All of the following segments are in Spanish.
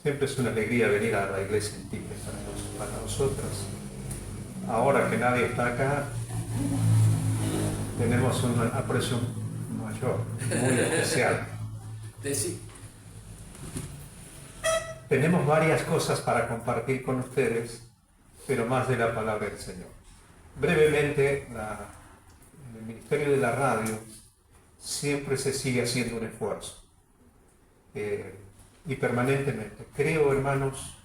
Siempre es una alegría venir a la iglesia en Tigre para nosotros. Ahora que nadie está acá, tenemos un aprecio mayor, muy especial. Tenemos varias cosas para compartir con ustedes, pero más de la palabra del Señor. Brevemente, en el Ministerio de la Radio siempre se sigue haciendo un esfuerzo. Y permanentemente. Creo, hermanos,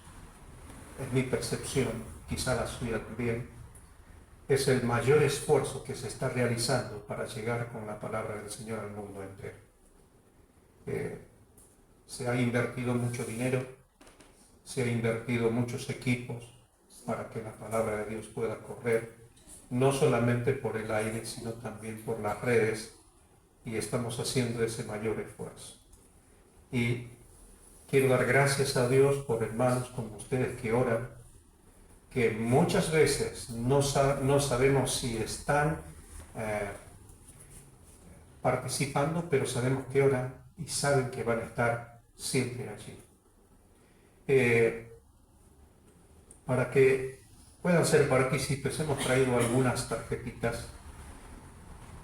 es mi percepción, quizá la suya también, es el mayor esfuerzo que se está realizando para llegar con la palabra del Señor al mundo entero. Se ha invertido mucho dinero, se ha invertido muchos equipos para que la palabra de Dios pueda correr, no solamente por el aire, sino también por las redes, y estamos haciendo ese mayor esfuerzo. Y quiero dar gracias a Dios por hermanos como ustedes que oran, que muchas veces no sabemos si están participando, pero sabemos que oran y saben que van a estar siempre allí. Para que puedan ser partícipes, hemos traído algunas tarjetitas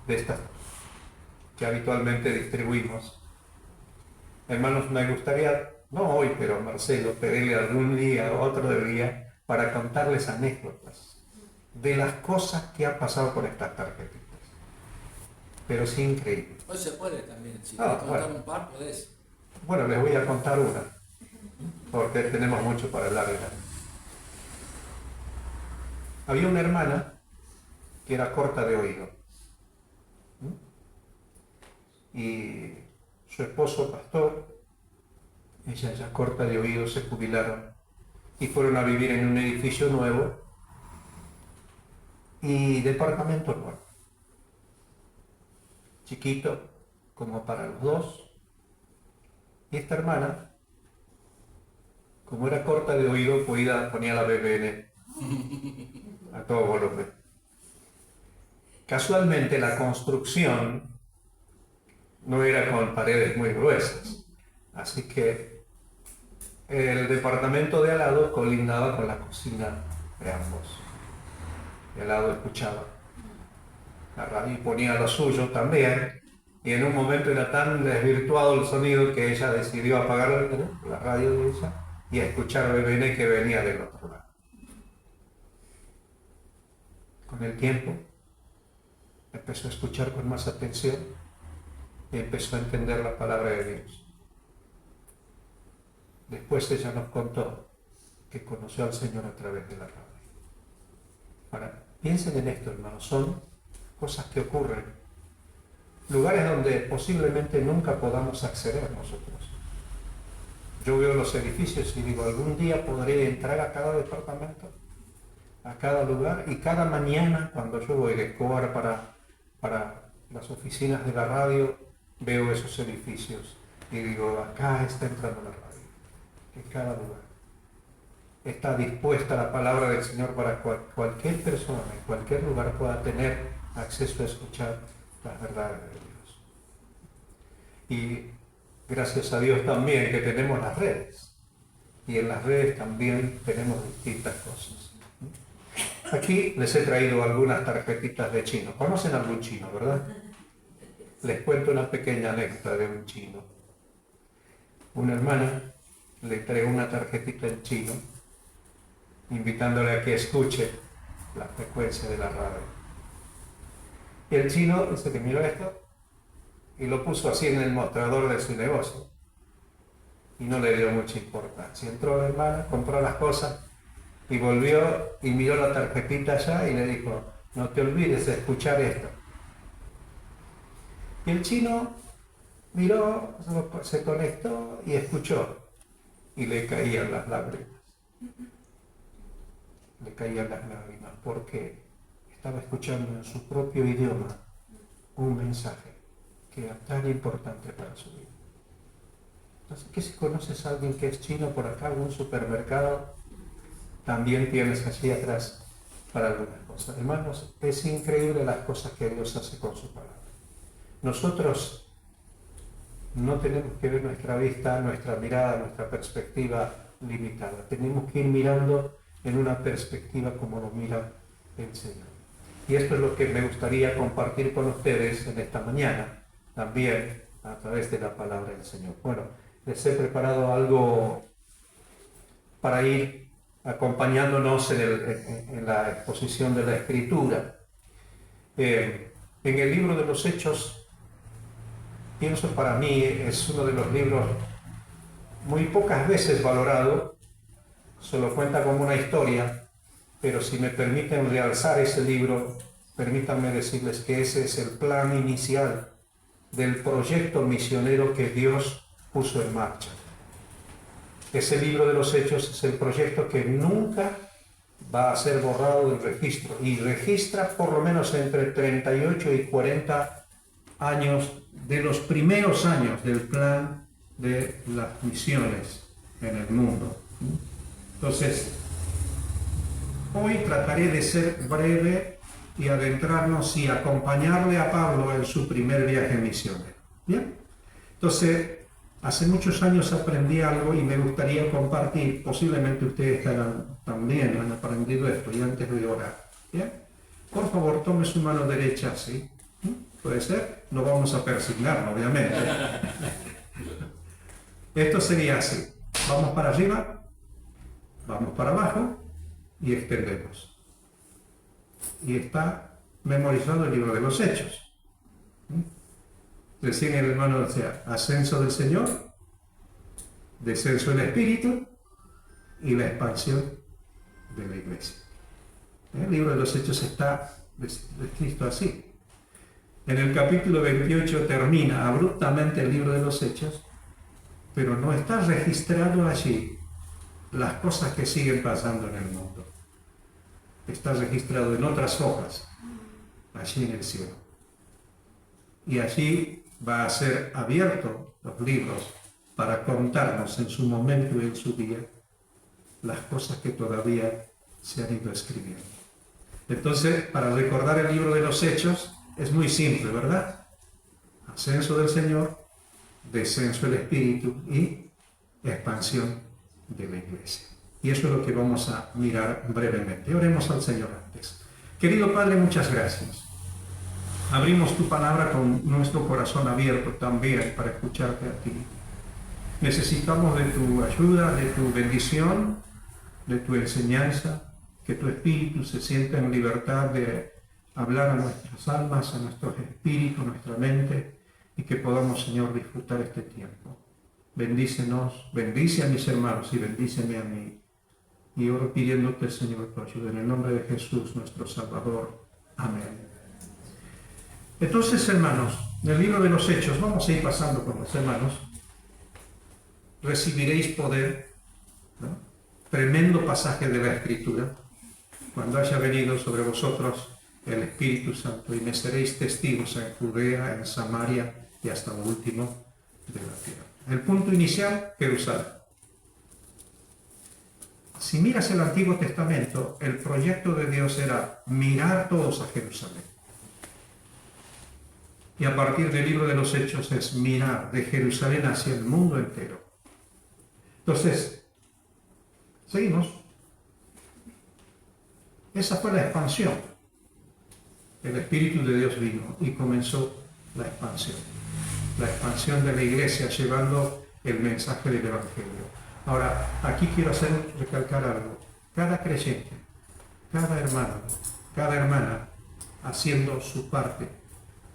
de estas que habitualmente distribuimos. Hermanos, me gustaría, no hoy, pero Marcelo, pedirle algún día o otro día para contarles anécdotas de las cosas que han pasado con estas tarjetitas. Pero es increíble. Hoy se puede también, si quieres contar un par, podés. Bueno, les voy a contar una, porque tenemos mucho para hablar de ella. Había una hermana que era corta de oído. Y su esposo, pastor, ella ya corta de oído, se jubilaron y fueron a vivir en un edificio nuevo y departamento nuevo. Chiquito, como para los dos. Y esta hermana, como era corta de oído, ponía la BBN a todo volumen. Casualmente la construcción no era con paredes muy gruesas, así que el departamento de al lado colindaba con la cocina de ambos. De al lado escuchaba la radio y ponía lo suyo también, y en un momento era tan desvirtuado el sonido que ella decidió apagar la radio de ella y a escuchar BBN que venía del otro lado. Con el tiempo empezó a escuchar con más atención y empezó a entender la palabra de Dios. Después ella nos contó que conoció al Señor a través de la radio. Ahora, piensen en esto, hermanos, son cosas que ocurren, lugares donde posiblemente nunca podamos acceder nosotros. Yo veo los edificios y digo, algún día podré entrar a cada departamento, a cada lugar, y cada mañana cuando yo voy de Escobar para las oficinas de la radio, veo esos edificios y digo, acá está entrando la radio, en cada lugar. Está dispuesta la palabra del Señor para cualquier persona, en cualquier lugar pueda tener acceso a escuchar las verdades de Dios. Y gracias a Dios también que tenemos las redes. Y en las redes también tenemos distintas cosas. Aquí les he traído algunas tarjetitas de chino. ¿Conocen algún chino, verdad? Les cuento una pequeña anécdota de un chino. Una hermana le entregó una tarjetita en chino, invitándole a que escuche la frecuencia de la radio. Y el chino dice que miró esto y lo puso así en el mostrador de su negocio. Y no le dio mucha importancia. Entró la hermana, compró las cosas y volvió y miró la tarjetita allá y le dijo, no te olvides de escuchar esto. Y el chino miró, se conectó y escuchó. Y le caían las lágrimas. Le caían las lágrimas porque estaba escuchando en su propio idioma un mensaje que era tan importante para su vida. Entonces, ¿qué si conoces a alguien que es chino por acá, algún supermercado? También tienes allí atrás para algunas cosas. Hermanos, es increíble las cosas que Dios hace con su palabra. Nosotros no tenemos que ver nuestra vista, nuestra mirada, nuestra perspectiva limitada. Tenemos que ir mirando en una perspectiva como lo mira el Señor. Y esto es lo que me gustaría compartir con ustedes en esta mañana, también a través de la palabra del Señor. Bueno, les he preparado algo para ir acompañándonos en la exposición de la Escritura. En el libro de los Hechos, pienso para mí, es uno de los libros muy pocas veces valorado, solo cuenta como una historia, pero si me permiten realzar ese libro, permítanme decirles que ese es el plan inicial del proyecto misionero que Dios puso en marcha. Ese libro de los Hechos es el proyecto que nunca va a ser borrado del registro, y registra por lo menos entre 38 y 40 años de los primeros años del plan de las misiones en el mundo. Entonces, hoy trataré de ser breve y adentrarnos y acompañarle a Pablo en su primer viaje misionero. ¿Bien? Entonces, hace muchos años aprendí algo y me gustaría compartir. Posiblemente ustedes también han aprendido esto y antes de orar. ¿Bien? Por favor, tome su mano derecha así. ¿Puede ser? No vamos a persignarnos, obviamente. Esto sería así. Vamos para arriba, vamos para abajo y extendemos. Y está memorizado el libro de los Hechos. Decía el hermano, o sea, ascenso del Señor, descenso del Espíritu y la expansión de la Iglesia. El libro de los Hechos está descrito así. En el capítulo 28 termina abruptamente el libro de los Hechos, pero no está registrado allí las cosas que siguen pasando en el mundo. Está registrado en otras hojas, allí en el cielo. Y allí va a ser abierto los libros para contarnos en su momento y en su día las cosas que todavía se han ido escribiendo. Entonces, para recordar el libro de los Hechos, es muy simple, ¿verdad? Ascenso del Señor, descenso del Espíritu y expansión de la Iglesia. Y eso es lo que vamos a mirar brevemente. Oremos al Señor antes. Querido Padre, muchas gracias. Abrimos tu palabra con nuestro corazón abierto también para escucharte a ti. Necesitamos de tu ayuda, de tu bendición, de tu enseñanza, que tu Espíritu se sienta en libertad de hablar a nuestras almas, a nuestros espíritus, a nuestra mente, y que podamos, Señor, disfrutar este tiempo. Bendícenos, bendice a mis hermanos y bendíceme a mí. Y oro pidiéndote, Señor, tu ayuda en el nombre de Jesús, nuestro Salvador. Amén. Entonces, hermanos, en el libro de los Hechos, vamos a ir pasando con los hermanos. Recibiréis poder, ¿no? Tremendo pasaje de la Escritura. Cuando haya venido sobre vosotros el Espíritu Santo, y me seréis testigos en Judea, en Samaria y hasta lo último de la tierra. El punto inicial, Jerusalén. Si miras el Antiguo Testamento, el proyecto de Dios era mirar todos a Jerusalén. Y a partir del libro de los Hechos es mirar de Jerusalén hacia el mundo entero. Entonces, seguimos. Esa fue la expansión. El Espíritu de Dios vino y comenzó la expansión. La expansión de la Iglesia llevando el mensaje del Evangelio. Ahora, aquí quiero recalcar algo. Cada creyente, cada hermano, cada hermana, haciendo su parte,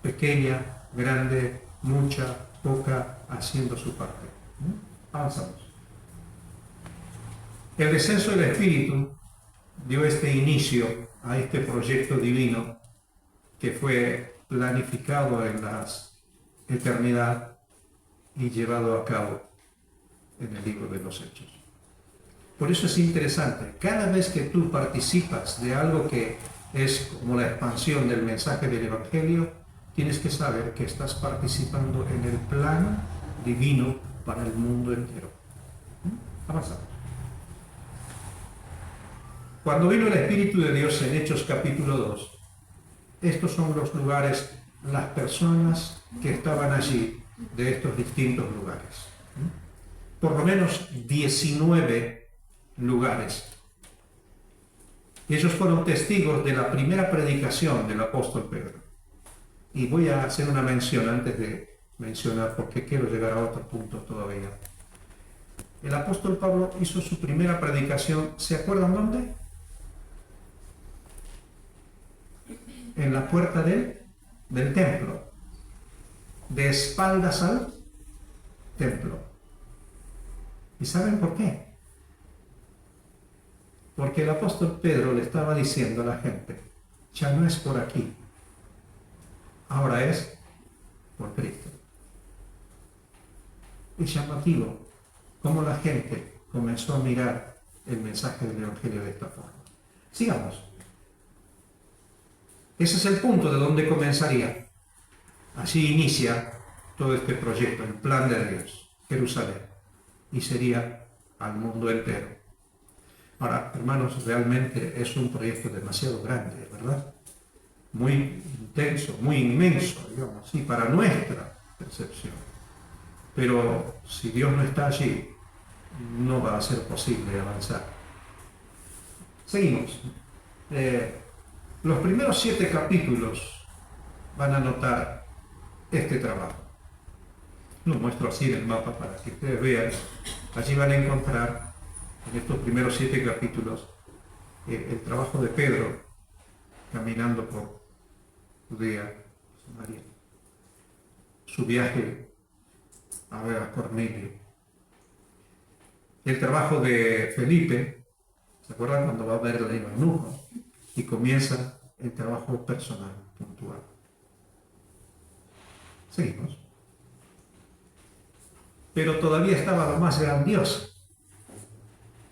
pequeña, grande, mucha, poca, haciendo su parte. Avanzamos. El descenso del Espíritu dio este inicio a este proyecto divino que fue planificado en la eternidad y llevado a cabo en el libro de los Hechos. Por eso es interesante, cada vez que tú participas de algo que es como la expansión del mensaje del Evangelio, tienes que saber que estás participando en el plan divino para el mundo entero. Avanzamos. Cuando vino el Espíritu de Dios en Hechos capítulo 2, estos son los lugares, las personas que estaban allí de estos distintos lugares. Por lo menos 19 lugares. Ellos fueron testigos de la primera predicación del apóstol Pedro. Y voy a hacer una mención antes de mencionar, porque quiero llegar a otro punto todavía. El apóstol Pablo hizo su primera predicación, ¿se acuerdan dónde? En la puerta del templo, de espaldas al templo. ¿Y saben por qué? Porque el apóstol Pedro le estaba diciendo a la gente, ya no es por aquí, ahora es por Cristo. Es llamativo cómo la gente comenzó a mirar el mensaje del Evangelio de esta forma. Sigamos. Ese es el punto de donde comenzaría. Así inicia todo este proyecto, el plan de Dios, Jerusalén, y sería al mundo entero. Ahora, hermanos, realmente es un proyecto demasiado grande, ¿verdad? Muy intenso, muy inmenso, digamos así, para nuestra percepción. Pero si Dios no está allí, no va a ser posible avanzar. Seguimos. Los primeros 7 capítulos van a notar este trabajo. Lo muestro así en el mapa para que ustedes vean. Allí van a encontrar, en estos primeros 7 capítulos, el trabajo de Pedro caminando por Judea, Samaria. Su viaje a ver a Cornelio. El trabajo de Felipe, ¿se acuerdan cuando va a ver el eunuco? Y comienza el trabajo personal, puntual. Seguimos. Pero todavía estaba lo más grandioso.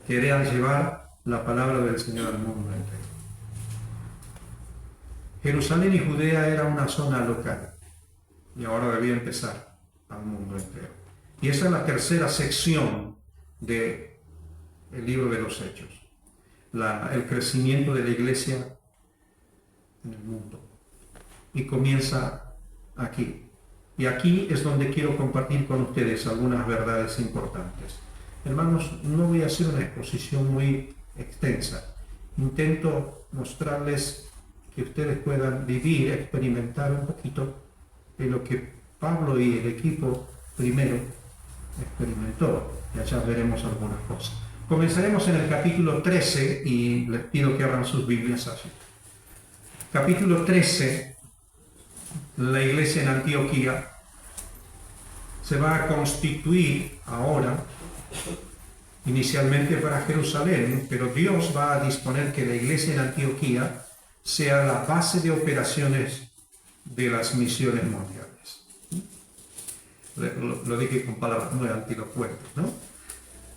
Querían llevar la palabra del Señor al mundo entero. Jerusalén y Judea era una zona local. Y ahora debía empezar al mundo entero. Y esa es la tercera sección del libro de los Hechos. El crecimiento de la iglesia en el mundo. Y comienza aquí. Y aquí es donde quiero compartir con ustedes algunas verdades importantes. Hermanos, no voy a hacer una exposición muy extensa. Intento mostrarles que ustedes puedan vivir, experimentar un poquito de lo que Pablo y el equipo primero experimentó. Y allá veremos algunas cosas. Comenzaremos en el capítulo 13 y les pido que abran sus Biblias allí. Capítulo 13, la iglesia en Antioquía se va a constituir ahora, inicialmente para Jerusalén, pero Dios va a disponer que la iglesia en Antioquía sea la base de operaciones de las misiones mundiales. Lo dije con palabras muy antilocuentes, ¿no?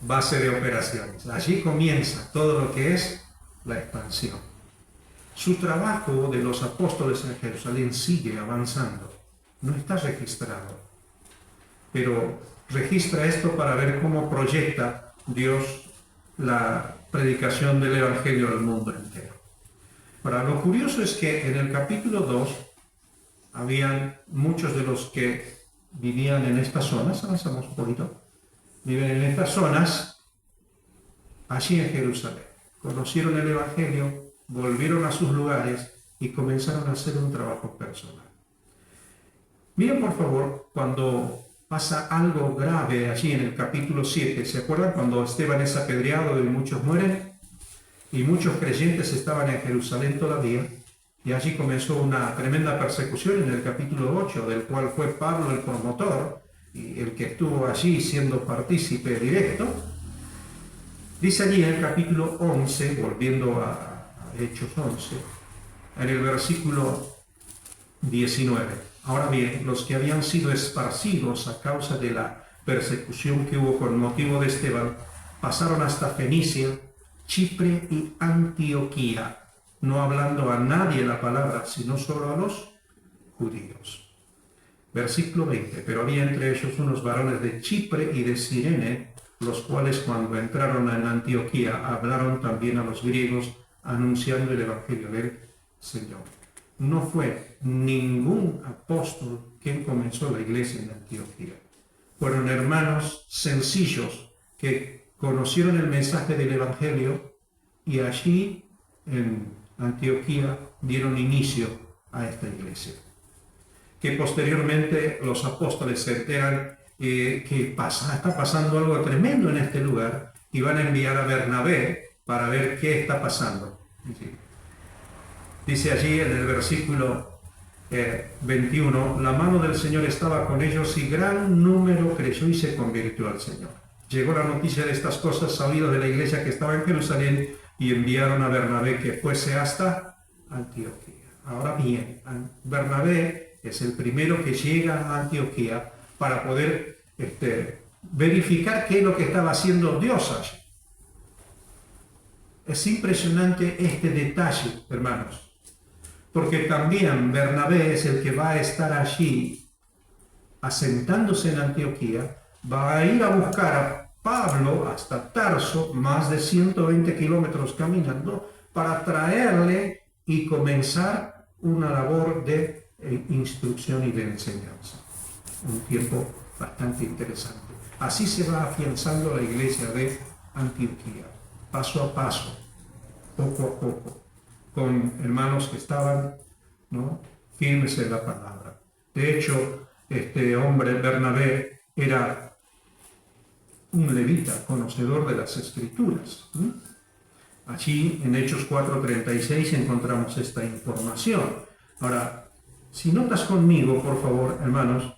Base de operaciones. Allí comienza todo lo que es la expansión. Su trabajo de los apóstoles en Jerusalén sigue avanzando. No está registrado. Pero registra esto para ver cómo proyecta Dios la predicación del Evangelio al mundo entero. Ahora, lo curioso es que en el capítulo 2 habían muchos de los que vivían en estas zonas, avanzamos un poquito, viven en estas zonas, allí en Jerusalén. Conocieron el Evangelio, volvieron a sus lugares y comenzaron a hacer un trabajo personal. Miren por favor, cuando pasa algo grave allí en el capítulo 7, ¿se acuerdan cuando Esteban es apedreado y muchos mueren? Y muchos creyentes estaban en Jerusalén todavía, y allí comenzó una tremenda persecución en el capítulo 8, del cual fue Pablo el promotor, y el que estuvo allí siendo partícipe directo. Dice allí en el capítulo 11, volviendo a Hechos 11, en el versículo 19. Ahora bien, los que habían sido esparcidos a causa de la persecución que hubo con motivo de Esteban, pasaron hasta Fenicia, Chipre y Antioquía, no hablando a nadie la palabra, sino solo a los judíos. Versículo 20. Pero había entre ellos unos varones de Chipre y de Cirene, los cuales cuando entraron en Antioquía hablaron también a los griegos, anunciando el Evangelio del Señor. no fue ningún apóstol quien comenzó la iglesia en Antioquía. Fueron hermanos sencillos que conocieron el mensaje del Evangelio y allí en Antioquía dieron inicio a esta iglesia. Que posteriormente los apóstoles se enteran que está pasando algo tremendo en este lugar y van a enviar a Bernabé para ver qué está pasando. Dice allí en el versículo 21, la mano del Señor estaba con ellos y gran número creyó y se convirtió al Señor. Llegó la noticia de estas cosas sabidas de la iglesia que estaba en Jerusalén y enviaron a Bernabé que fuese hasta Antioquía. Ahora bien, Bernabé es el primero que llega a Antioquía para poder verificar qué es lo que estaba haciendo Dios allí. Es impresionante este detalle, hermanos, porque también Bernabé es el que va a estar allí asentándose en Antioquía, va a ir a buscar a Pablo hasta Tarso, más de 120 kilómetros caminando, para traerle y comenzar una labor de instrucción y de enseñanza. Un tiempo bastante interesante. Así se va afianzando la iglesia de Antioquía, paso a paso, poco a poco, con hermanos que estaban, ¿no?, firmes en la palabra. De hecho, este hombre, Bernabé, era un levita, conocedor de las Escrituras. Allí, en Hechos 4:36, encontramos esta información. Ahora, si notas conmigo, por favor, hermanos,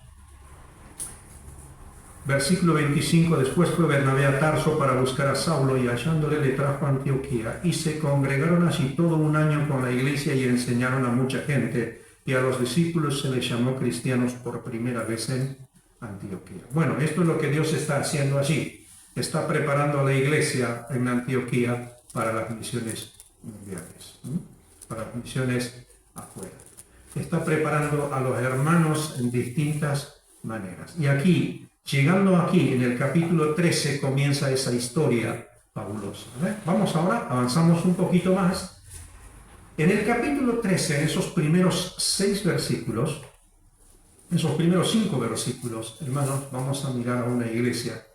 versículo 25, después fue Bernabé a Tarso para buscar a Saulo y hallándole le trajo a Antioquía y se congregaron allí todo un año con la iglesia y enseñaron a mucha gente y a los discípulos se les llamó cristianos por primera vez en Antioquía. Bueno, esto es lo que Dios está haciendo allí. Está preparando a la iglesia en Antioquía para las misiones mundiales, para las misiones afuera. Está preparando a los hermanos en distintas maneras. Y aquí, llegando aquí, en el capítulo 13, comienza esa historia fabulosa. Vamos ahora, avanzamos un poquito más. En el capítulo 13, en esos primeros 6 versículos, esos primeros 5 versículos, hermanos, vamos a mirar a una iglesia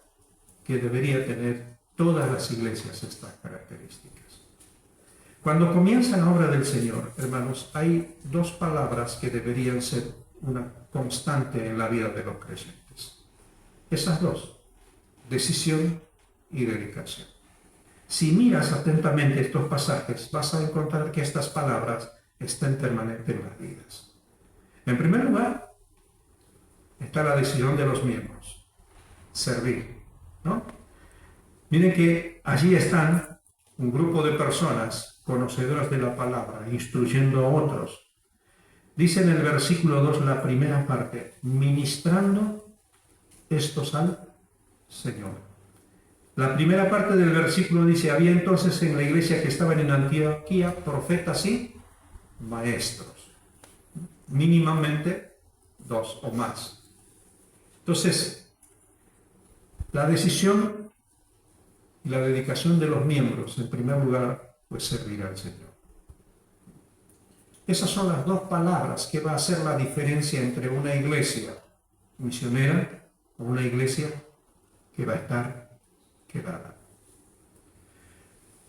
que debería tener todas las iglesias estas características. Cuando comienza la obra del Señor, hermanos, hay 2 palabras que deberían ser una constante en la vida de los creyentes. Esas 2, decisión y dedicación. Si miras atentamente estos pasajes, vas a encontrar que estas palabras están permanentes en las vidas. En primer lugar, está la decisión de los miembros, servir, ¿no? Miren que allí están un grupo de personas conocedoras de la palabra, instruyendo a otros. Dice en el versículo 2, la primera parte, ministrando estos al Señor. La primera parte del versículo dice, había entonces en la iglesia que estaban en Antioquía profetas y maestros. Mínimamente 2 o más. Entonces, la decisión y la dedicación de los miembros, en primer lugar, pues servir al Señor. Esas son las 2 palabras que va a hacer la diferencia entre una iglesia misionera o una iglesia que va a estar quedada.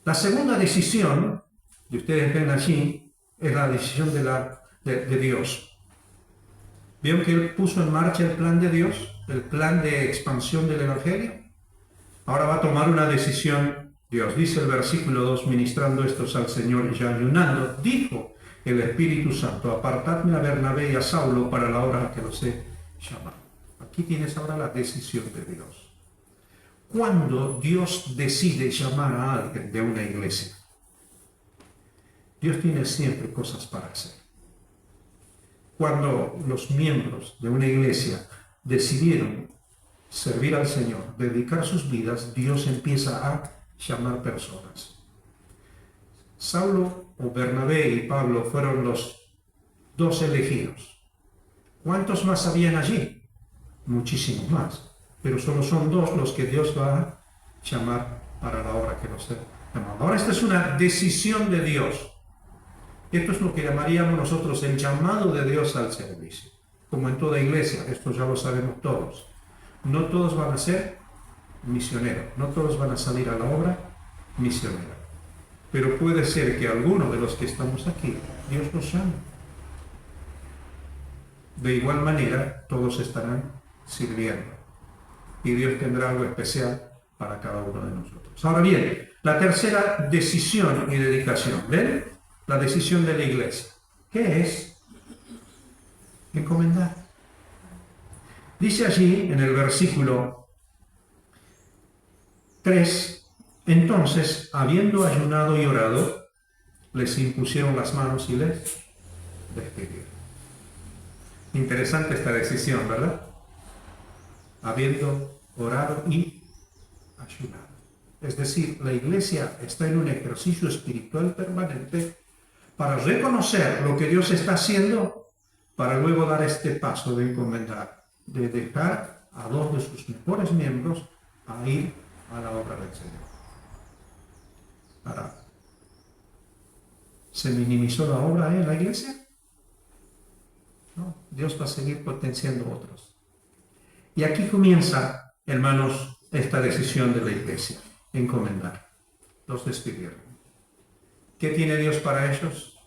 La segunda decisión, que ustedes ven allí, es la decisión de Dios. ¿Vieron que Él puso en marcha el plan de Dios? El plan de expansión del Evangelio. Ahora va a tomar una decisión Dios. Dice el versículo 2, ministrando estos al Señor y ayunando, dijo el Espíritu Santo, apartadme a Bernabé y a Saulo para la obra que los he llamado. Aquí tienes ahora la decisión de Dios. Cuando Dios decide llamar a alguien de una iglesia, Dios tiene siempre cosas para hacer. Cuando los miembros de una iglesia decidieron servir al Señor, dedicar sus vidas, Dios empieza a llamar personas. Saulo o Bernabé y Pablo fueron los 2 elegidos. ¿Cuántos más habían allí? Muchísimos más. Pero solo son 2 los que Dios va a llamar para la obra que los ha llamado. Ahora esta es una decisión de Dios. Esto es lo que llamaríamos nosotros el llamado de Dios al servicio. Como en toda iglesia, esto ya lo sabemos todos. No todos van a ser misioneros, no todos van a salir a la obra misionera. Pero puede ser que alguno de los que estamos aquí, Dios nos llame. De igual manera, todos estarán sirviendo. Y Dios tendrá algo especial para cada uno de nosotros. Ahora bien, la tercera decisión y dedicación. ¿Ven? La decisión de la iglesia. ¿Qué es? Encomendar. Dice allí en el versículo 3, entonces, habiendo ayunado y orado, les impusieron las manos y les despidieron. Interesante esta decisión, ¿verdad? Habiendo orado y ayunado. Es decir, la iglesia está en un ejercicio espiritual permanente para reconocer lo que Dios está haciendo, para luego dar este paso de encomendar, de dejar a dos de sus mejores miembros a ir a la obra del Señor. Ahora, ¿se minimizó la obra en la iglesia? No, Dios va a seguir potenciando otros. Y aquí comienza, hermanos, esta decisión de la iglesia, encomendar. Los despidieron. ¿Qué tiene Dios para ellos?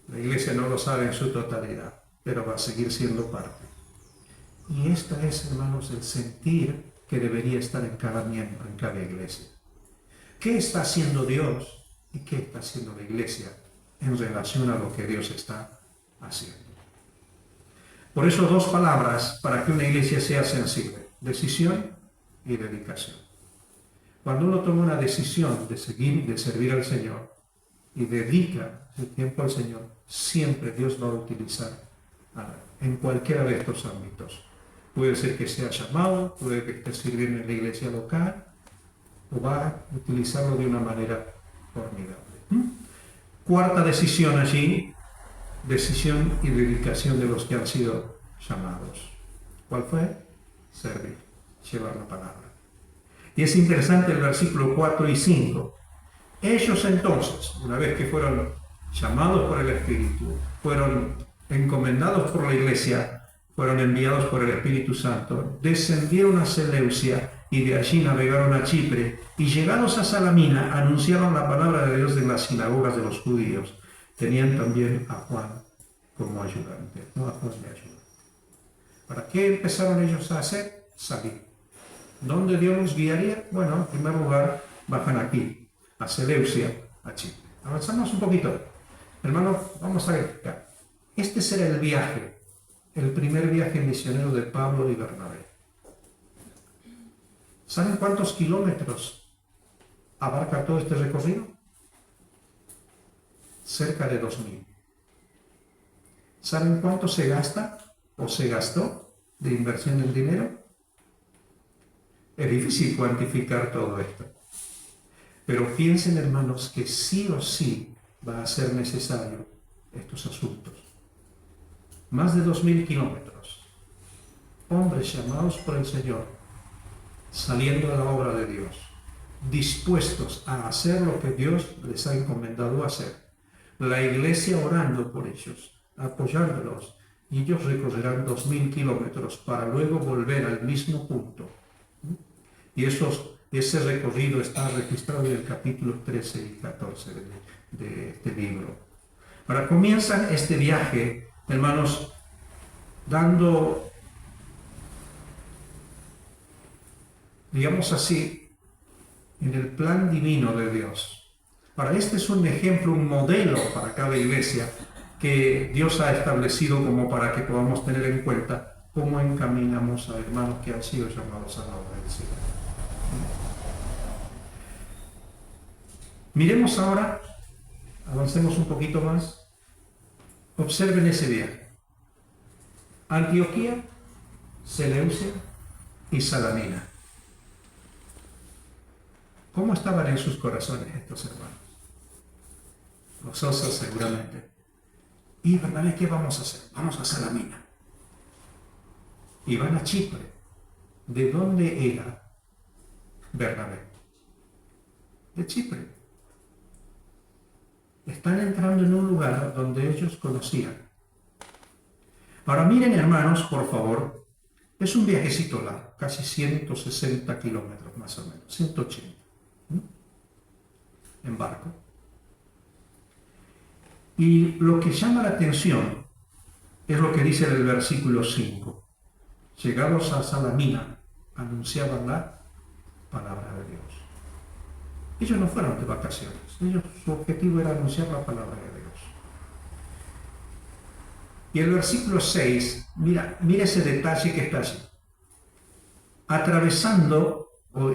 La iglesia no lo sabe en su totalidad, pero va a seguir siendo parte. Y esto es, hermanos, el sentir que debería estar en cada miembro, en cada iglesia. ¿Qué está haciendo Dios y qué está haciendo la iglesia en relación a lo que Dios está haciendo? Por eso dos palabras para que una iglesia sea sensible: decisión y dedicación. Cuando uno toma una decisión de seguir, de servir al Señor y dedica el tiempo al Señor, siempre Dios va a utilizar en cualquiera de estos ámbitos. Puede ser que sea llamado, puede que esté sirviendo en la iglesia local, o va a utilizarlo de una manera formidable. Cuarta decisión allí, decisión y dedicación de los que han sido llamados. ¿Cuál fue? Servir, llevar la palabra. Y es interesante el versículo 4 y 5. Ellos entonces, una vez que fueron llamados por el Espíritu, fueron encomendados por la iglesia, fueron enviados por el Espíritu Santo, descendieron a Seleucia y de allí navegaron a Chipre, y llegados a Salamina anunciaron la palabra de Dios en las sinagogas de los judíos. Tenían también a Juan como ayudante, no a Juan de ayuda. ¿Para qué empezaron ellos a hacer? Salir. ¿Dónde Dios los guiaría? Bueno, en primer lugar, bajan aquí, a Seleucia, a Chipre. Avanzamos un poquito. Hermanos, vamos a ver acá. Este será el viaje, el primer viaje misionero de Pablo y Bernabé. ¿Saben cuántos kilómetros abarca todo este recorrido? Cerca de 2000. ¿Saben cuánto se gasta o se gastó de inversión en dinero? Es difícil cuantificar todo esto. Pero piensen, hermanos, que sí o sí va a ser necesario estos asuntos. Más de 2000 kilómetros. Hombres llamados por el Señor, saliendo a la obra de Dios, dispuestos a hacer lo que Dios les ha encomendado hacer. La iglesia orando por ellos, apoyándolos, y ellos recorrerán 2000 kilómetros para luego volver al mismo punto. Y ese recorrido está registrado en el capítulo 13 y 14 de este libro. Ahora comienzan este viaje, hermanos, dando, digamos así, en el plan divino de Dios. Ahora, este es un ejemplo, un modelo para cada iglesia que Dios ha establecido como para que podamos tener en cuenta cómo encaminamos a hermanos que han sido llamados a la obra del Señor. Miremos ahora, avancemos un poquito más, observen ese viaje. Antioquía, Seleucia y Salamina. ¿Cómo estaban en sus corazones estos hermanos? Gozosos seguramente. Y Bernabé, ¿qué vamos a hacer? Vamos a Salamina. Y van a Chipre. ¿De dónde era Bernabé? De Chipre. están entrando en un lugar donde ellos conocían. Ahora miren, hermanos, por favor, es un viajecito largo, casi 160 kilómetros más o menos, 180, ¿no? En barco. Y lo que llama la atención es lo que dice el versículo 5. Llegados a Salamina, anunciaban la palabra de Dios. Ellos no fueron de vacaciones, su objetivo era anunciar la palabra de Dios. Y el versículo 6, mira ese detalle que está allí.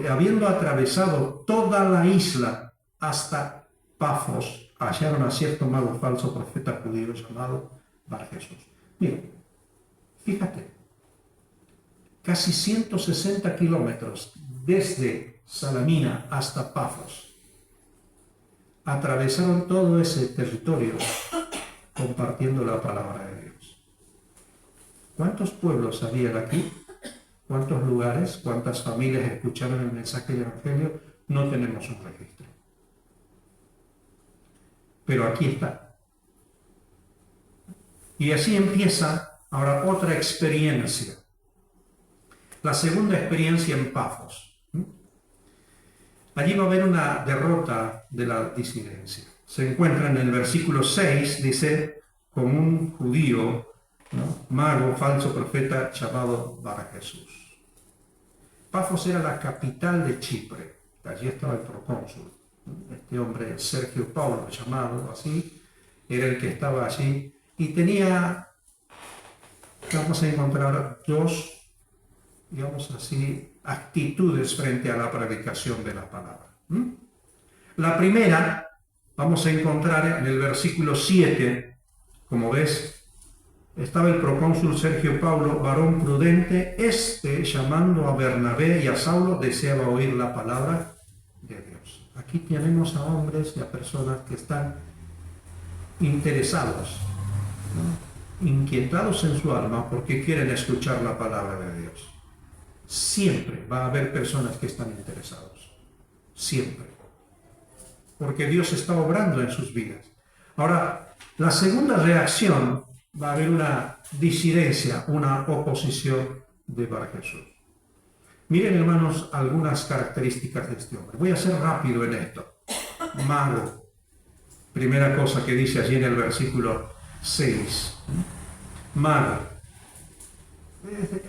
Habiendo atravesado toda la isla hasta Pafos, hallaron a cierto mago falso profeta judío llamado Bar-Jesús. Mira, fíjate, casi 160 kilómetros desde Salamina hasta Pafos. Atravesaron todo ese territorio compartiendo la palabra de Dios. ¿Cuántos pueblos había aquí? ¿Cuántos lugares? ¿Cuántas familias escucharon el mensaje del Evangelio? No tenemos un registro. Pero aquí está. Y así empieza ahora otra experiencia. La segunda experiencia en Pafos. Allí va a haber una derrota de la disidencia. Se encuentra en el versículo 6, dice, con un judío, ¿no?, mago, falso profeta llamado Bar-Jesús. Pafos era la capital de Chipre. Allí estaba el procónsul. Este hombre, Sergio Paulo, llamado así, era el que estaba allí. Y tenía, vamos a encontrar dos, digamos así, actitudes frente a la predicación de la palabra. La primera, vamos a encontrar en el versículo 7, como ves, estaba el procónsul Sergio Paulo, varón prudente, llamando a Bernabé y a Saulo, deseaba oír la palabra de Dios. Aquí tenemos a hombres y a personas que están interesados, ¿no?, inquietados en su alma porque quieren escuchar la palabra de Dios. Siempre va a haber personas que están interesados. Siempre. Porque Dios está obrando en sus vidas. Ahora, la segunda reacción, va a haber una disidencia, una oposición de Bar-Jesús. Miren, hermanos, algunas características de este hombre. Voy a ser rápido en esto. Mago. Primera cosa que dice allí en el versículo 6. Mago.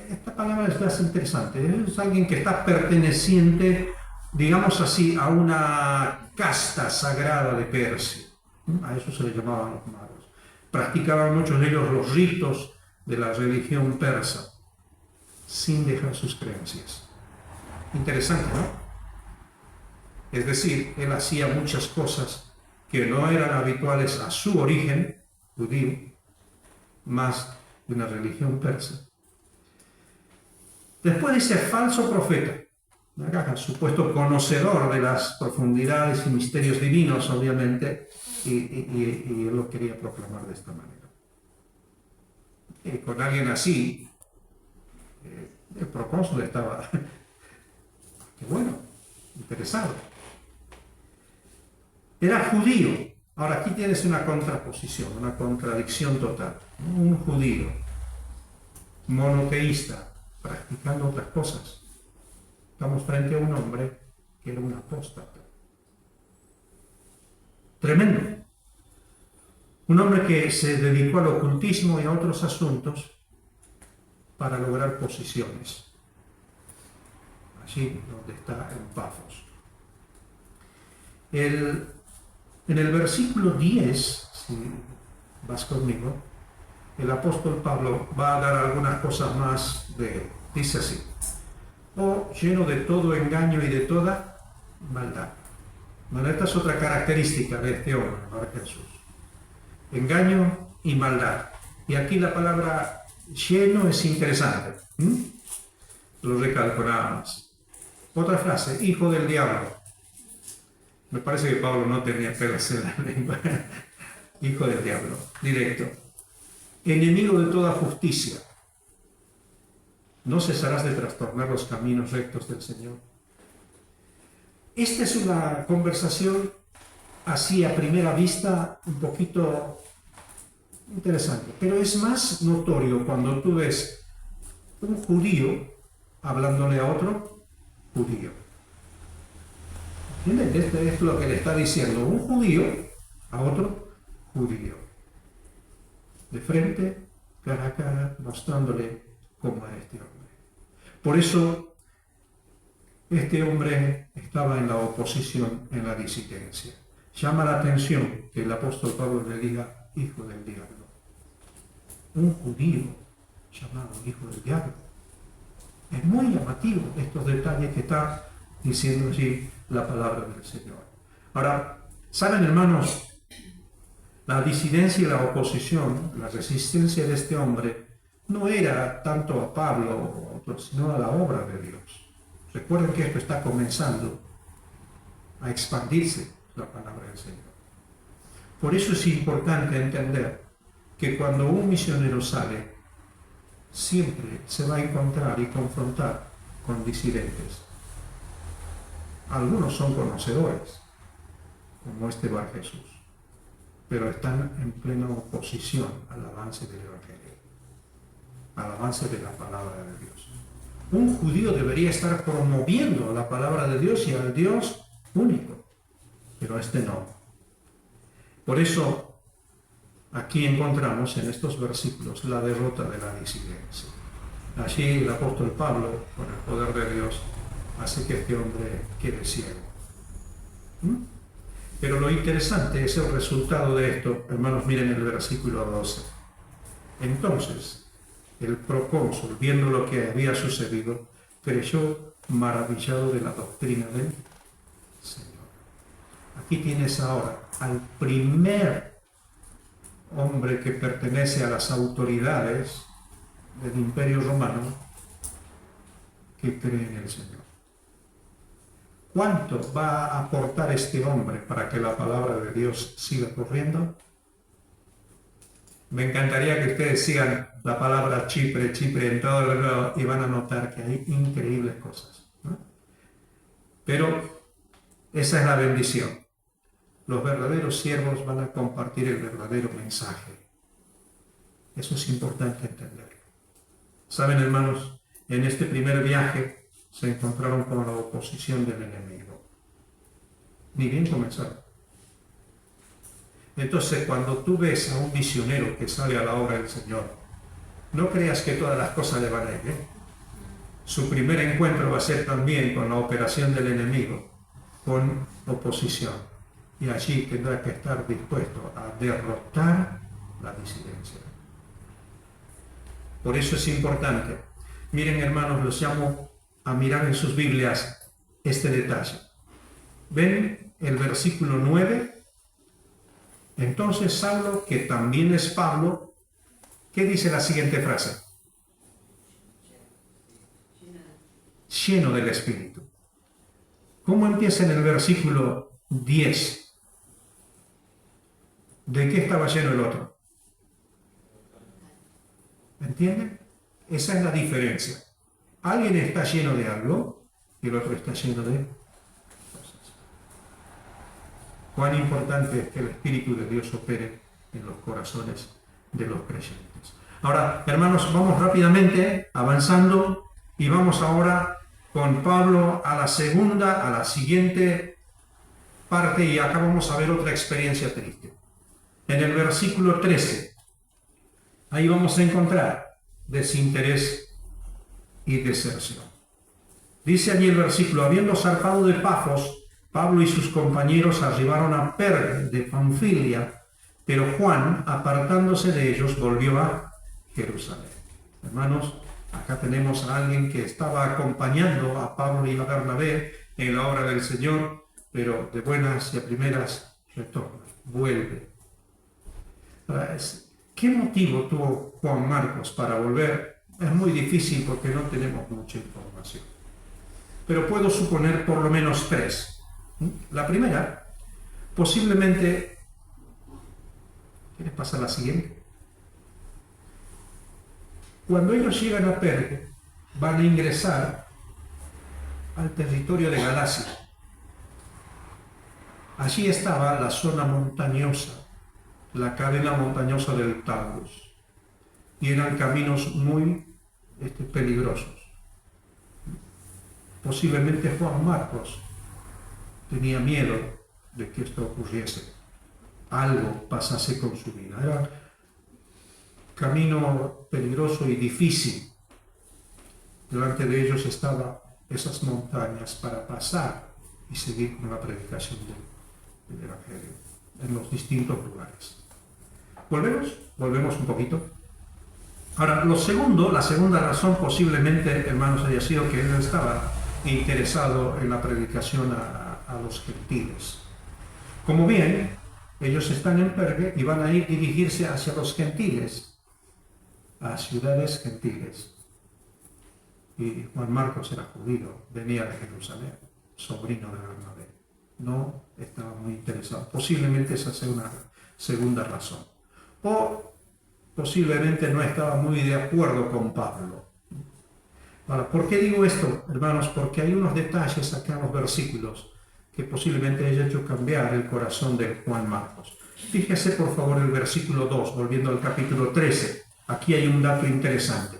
Esta palabra es interesante. Es alguien que está perteneciente, digamos así, a una casta sagrada de Persia. A eso se le llamaban los magos. Practicaban muchos de ellos los ritos de la religión persa, sin dejar sus creencias. Interesante, ¿no? Es decir, él hacía muchas cosas que no eran habituales a su origen judío, más de una religión persa. Después dice falso profeta, supuesto conocedor de las profundidades y misterios divinos, obviamente, y él lo quería proclamar de esta manera. Y con alguien así, el procónsul estaba, qué bueno, interesado. Era judío. Ahora aquí tienes una contraposición, una contradicción total. Un judío monoteísta, practicando otras cosas. Estamos frente a un hombre que era un apóstata. Tremendo. Un hombre que se dedicó al ocultismo y a otros asuntos para lograr posiciones. Allí donde está en Pafos. En el versículo 10, si vas conmigo, el apóstol Pablo va a dar algunas cosas más de él. Dice así: oh, lleno de todo engaño y de toda maldad. Bueno, esta es otra característica de este hombre, Bar-Jesús. Engaño y maldad. Y aquí la palabra lleno es interesante. Lo recalco nada más. Otra frase, hijo del diablo. Me parece que Pablo no tenía pelos en la lengua. Hijo del diablo, directo. Enemigo de toda justicia. No cesarás de trastornar los caminos rectos del Señor. Esta es una conversación así a primera vista un poquito interesante, pero es más notorio cuando tú ves un judío hablándole a otro judío. ¿Entienden? Esto es lo que le está diciendo un judío a otro judío. De frente, cara a cara, mostrándole cómo era este hombre. Por eso, este hombre estaba en la oposición, en la disidencia. Llama la atención que el apóstol Pablo le diga hijo del diablo. Un judío llamado hijo del diablo. Es muy llamativo estos detalles que está diciendo allí la palabra del Señor. Ahora, ¿saben, hermanos? La disidencia y la oposición, la resistencia de este hombre, no era tanto a Pablo o otros, sino a la obra de Dios. Recuerden que esto está comenzando a expandirse, la palabra del Señor. Por eso es importante entender que cuando un misionero sale, siempre se va a encontrar y confrontar con disidentes. Algunos son conocedores, como este Bar Jesús, pero están en plena oposición al avance del Evangelio, al avance de la palabra de Dios. Un judío debería estar promoviendo la palabra de Dios y al Dios único, pero este no. Por eso, aquí encontramos en estos versículos la derrota de la disidencia. Allí el apóstol Pablo, con el poder de Dios, hace que este hombre quede ciego. Pero lo interesante es el resultado de esto. Hermanos, miren el versículo 12. Entonces, el procónsul, viendo lo que había sucedido, creyó maravillado de la doctrina del Señor. Aquí tienes ahora al primer hombre que pertenece a las autoridades del Imperio Romano que cree en el Señor. ¿Cuánto va a aportar este hombre para que la palabra de Dios siga corriendo? Me encantaría que ustedes sigan la palabra Chipre en todo el mundo y van a notar que hay increíbles cosas, ¿no? Pero esa es la bendición. Los verdaderos siervos van a compartir el verdadero mensaje. Eso es importante entenderlo. Saben, hermanos, en este primer viaje se encontraron con la oposición del enemigo. Ni bien comenzaron. Entonces, cuando tú ves a un misionero que sale a la obra del Señor, no creas que todas las cosas le van a ir bien. Su primer encuentro va a ser también con la operación del enemigo, con oposición. Y allí tendrá que estar dispuesto a derrotar la disidencia. Por eso es importante. Miren, hermanos, los llamo a mirar en sus Biblias este detalle. ¿Ven el versículo 9? Entonces Saulo, que también es Pablo, ¿qué dice la siguiente frase? Lleno del Espíritu. ¿Cómo empieza en el versículo 10? ¿De qué estaba lleno el otro? ¿Entienden? Esa es la diferencia. Alguien está lleno de algo y el otro está lleno de cosas. Cuán importante es que el Espíritu de Dios opere en los corazones de los creyentes. Ahora, hermanos, vamos rápidamente avanzando y vamos ahora con Pablo a la siguiente parte, y acá vamos a ver otra experiencia triste. En el versículo 13, ahí vamos a encontrar desinterés y deserción. Dice allí el versículo: habiendo zarpado de Pafos, Pablo y sus compañeros arribaron a Perge de Panfilia, pero Juan, apartándose de ellos, volvió a Jerusalén. Hermanos, acá tenemos a alguien que estaba acompañando a Pablo y a Bernabé en la obra del Señor, pero de buenas y a primeras retorna, vuelve. ¿Qué motivo tuvo Juan Marcos para volver? Es muy difícil porque no tenemos mucha información. Pero puedo suponer por lo menos 3. La primera, posiblemente... ¿Quieres pasar a la siguiente? Cuando ellos llegan a Perge, van a ingresar al territorio de Galacia. Allí estaba la zona montañosa, la cadena montañosa del Taurus, y eran caminos muy peligrosos. Posiblemente Juan Marcos tenía miedo de que esto ocurriese, algo pasase con su vida. Era camino peligroso y difícil. Delante de ellos estaban esas montañas para pasar y seguir con la predicación del Evangelio en los distintos lugares. Volvemos un poquito. Ahora, la segunda razón posiblemente, hermanos, haya sido que él estaba interesado en la predicación a los gentiles. Como bien, ellos están en Perge y van a dirigirse hacia los gentiles, a ciudades gentiles. Y Juan Marcos era judío, venía de Jerusalén, sobrino de Bernabé. No estaba muy interesado. Posiblemente esa sea una segunda razón. O posiblemente no estaba muy de acuerdo con Pablo. Ahora, ¿por qué digo esto, hermanos? Porque hay unos detalles acá en los versículos que posiblemente haya hecho cambiar el corazón de Juan Marcos. Fíjese por favor el versículo 2, volviendo al capítulo 13. Aquí hay un dato interesante.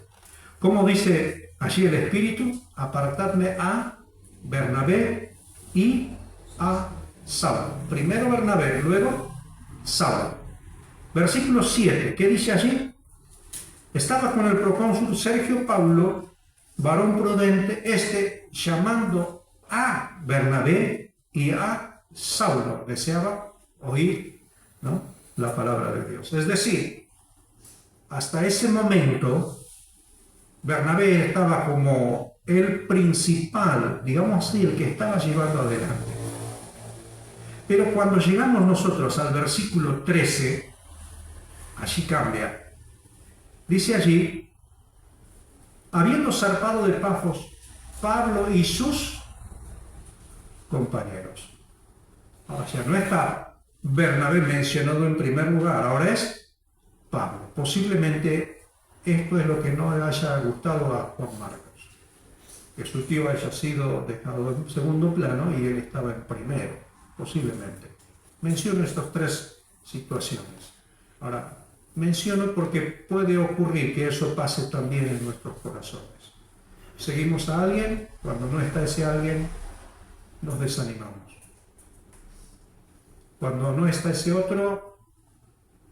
¿Cómo dice allí el Espíritu? Apartadme a Bernabé y a Saulo. Primero Bernabé, luego Saulo. Versículo 7, ¿qué dice allí? Estaba con el procónsul Sergio Paulo, varón prudente, llamando a Bernabé y a Saulo. Deseaba oír, ¿no?, la palabra de Dios. Es decir, hasta ese momento, Bernabé estaba como el principal, digamos así, el que estaba llevando adelante. Pero cuando llegamos nosotros al versículo 13, allí cambia. Dice allí, habiendo zarpado de Pafos, Pablo y sus compañeros. O sea, no está Bernabé mencionado en primer lugar, ahora es Pablo. Posiblemente esto es lo que no le haya gustado a Juan Marcos, que su tío haya sido dejado en segundo plano y él estaba en primero, posiblemente. Menciono estas tres situaciones. Ahora, menciono porque puede ocurrir que eso pase también en nuestros corazones. Seguimos a alguien, cuando no está ese alguien, nos desanimamos. Cuando no está ese otro,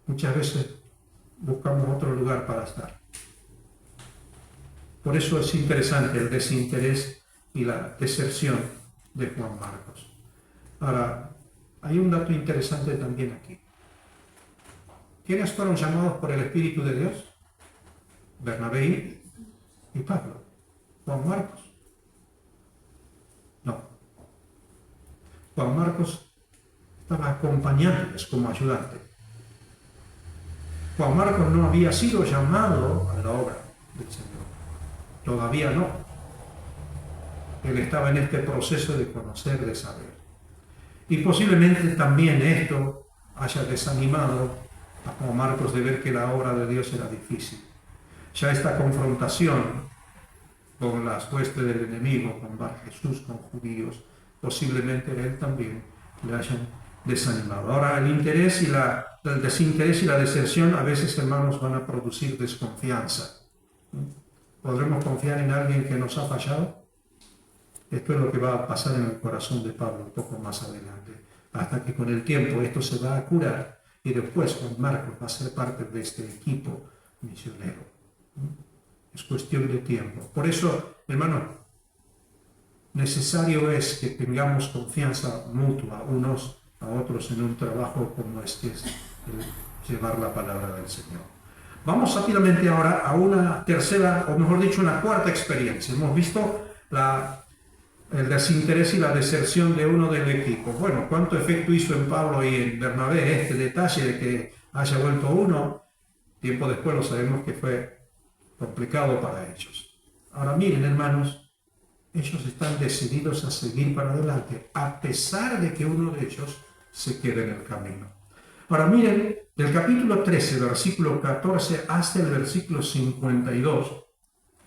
muchas veces buscamos otro lugar para estar. Por eso es interesante el desinterés y la deserción de Juan Marcos. Ahora, hay un dato interesante también aquí. ¿Quiénes fueron llamados por el Espíritu de Dios? Bernabé y Pablo. ¿Juan Marcos? No. Juan Marcos estaba acompañándoles como ayudante. Juan Marcos no había sido llamado a la obra del Señor. Todavía no. Él estaba en este proceso de conocer, de saber. Y posiblemente también esto haya desanimado a Juan Marcos de ver que la obra de Dios era difícil. Ya esta confrontación con las huestes del enemigo, con Bar Jesús, con judíos, posiblemente él también le hayan desanimado. Ahora, el desinterés y la deserción a veces, hermanos, van a producir desconfianza. ¿Podremos confiar en alguien que nos ha fallado? Esto es lo que va a pasar en el corazón de Pablo un poco más adelante, hasta que con el tiempo esto se va a curar y después Juan Marcos va a ser parte de este equipo misionero. Es cuestión de tiempo. Por eso, hermano, necesario es que tengamos confianza mutua unos a otros en un trabajo como este es el llevar la palabra del Señor. Vamos rápidamente ahora a una tercera, o mejor dicho, una cuarta experiencia. Hemos visto el desinterés y la deserción de uno del equipo. Bueno, ¿cuánto efecto hizo en Pablo y en Bernabé este detalle de que haya vuelto uno? Tiempo después lo sabemos que fue complicado para ellos. Ahora miren, hermanos, ellos están decididos a seguir para adelante, a pesar de que uno de ellos se quede en el camino. Ahora miren, del capítulo 13, versículo 14 hasta el versículo 52,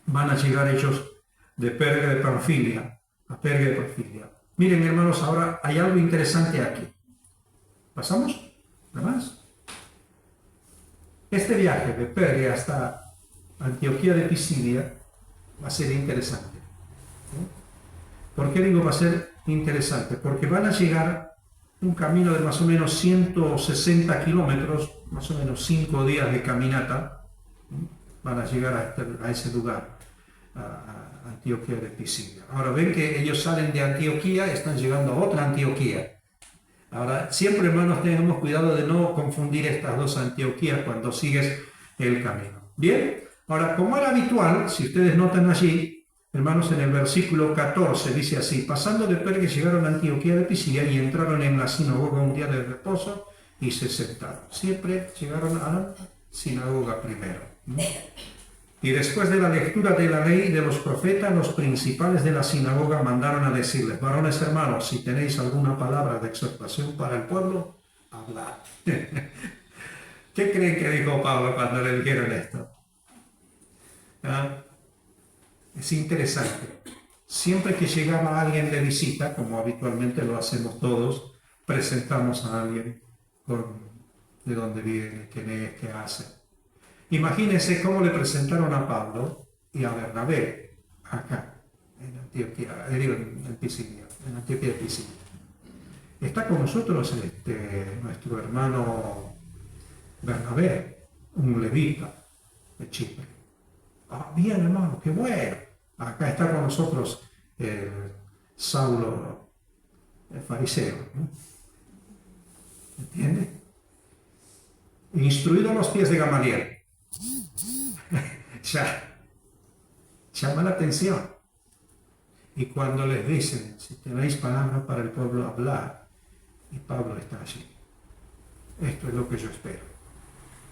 van a llegar ellos de Perge de Panfilia a Perge de Panfilia. Miren, hermanos, ahora hay algo interesante aquí. ¿Pasamos? ¿Nada más? Este viaje de Perge hasta Antioquía de Pisidia va a ser interesante. ¿Por qué digo va a ser interesante? Porque van a llegar un camino de más o menos 160 kilómetros, más o menos 5 días de caminata, van a llegar a ese lugar, a Antioquía de Pisidia. Ahora ven que ellos salen de Antioquía y están llegando a otra Antioquía. Ahora, siempre, hermanos, tengamos cuidado de no confundir estas dos Antioquías cuando sigues el camino. Bien, ahora, como era habitual, si ustedes notan allí, hermanos, en el versículo 14 dice así: pasando de Perge llegaron a Antioquía de Pisidia y entraron en la sinagoga un día de reposo y se sentaron. Siempre llegaron a la sinagoga primero. Y después de la lectura de la ley y de los profetas, los principales de la sinagoga mandaron a decirles: varones hermanos, si tenéis alguna palabra de exhortación para el pueblo, hablad. ¿Qué creen que dijo Pablo cuando le dijeron esto? ¿Ah? Es interesante. Siempre que llegaba alguien de visita, como habitualmente lo hacemos todos, presentamos a alguien de dónde viene, quién es, qué hace. Imagínense cómo le presentaron a Pablo y a Bernabé acá, en Antioquía, en Pisidia, en Antioquía de Pisidia. Está con nosotros nuestro hermano Bernabé, un levita de Chipre. Ah, bien, hermano, qué bueno. Acá está con nosotros Saulo, el fariseo, ¿no? ¿Entiende? Instruido a los pies de Gamaliel. Ya llama la atención. Y cuando les dicen: si tenéis palabra para el pueblo, hablad, y Pablo está allí. Esto es lo que yo espero.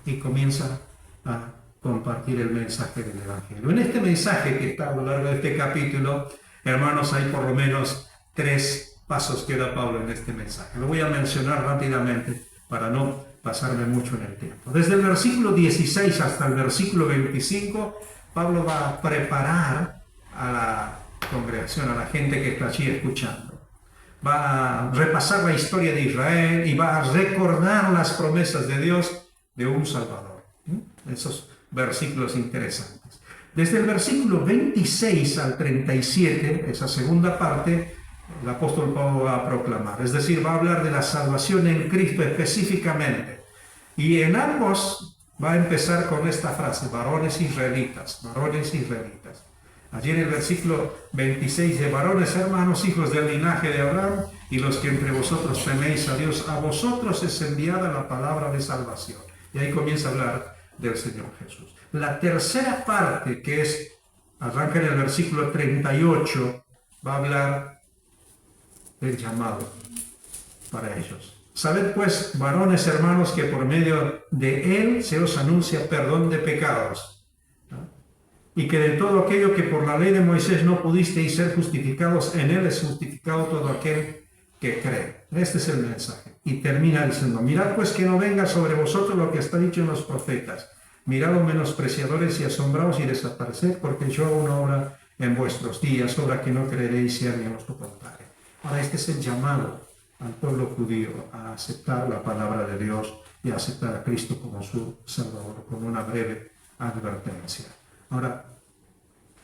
Y comienza a compartir el mensaje del Evangelio. En este mensaje que está a lo largo de este capítulo, hermanos, hay por lo menos 3 pasos que da Pablo en este mensaje. Lo voy a mencionar rápidamente para no pasarme mucho en el tiempo. Desde el versículo 16 hasta el versículo 25, Pablo va a preparar a la congregación, a la gente que está allí escuchando. Va a repasar la historia de Israel y va a recordar las promesas de Dios de un Salvador. Esos versículos interesantes. Desde el versículo 26 al 37, esa segunda parte, el apóstol Pablo va a proclamar. Es decir, va a hablar de la salvación en Cristo específicamente. Y en ambos va a empezar con esta frase: varones israelitas, varones israelitas. Allí en el versículo 26 de: varones hermanos, hijos del linaje de Abraham, y los que entre vosotros teméis a Dios, a vosotros es enviada la palabra de salvación. Y ahí comienza a hablar del Señor Jesús. La tercera parte, que arranca en el versículo 38, va a hablar del llamado para ellos. Sabed pues, varones hermanos, que por medio de él se os anuncia perdón de pecados, ¿no? Y que de todo aquello que por la ley de Moisés no pudisteis ser justificados, en él es justificado todo aquel que cree. Este es el mensaje. Y termina diciendo: mirad pues que no venga sobre vosotros lo que está dicho en los profetas. Mirad, menospreciadores, y asombraos y desapareced, porque yo hago una obra en vuestros días, obra que no creeréis si alguien os lo contare. Ahora, este es el llamado al pueblo judío a aceptar la palabra de Dios y a aceptar a Cristo como su Salvador, con una breve advertencia. Ahora,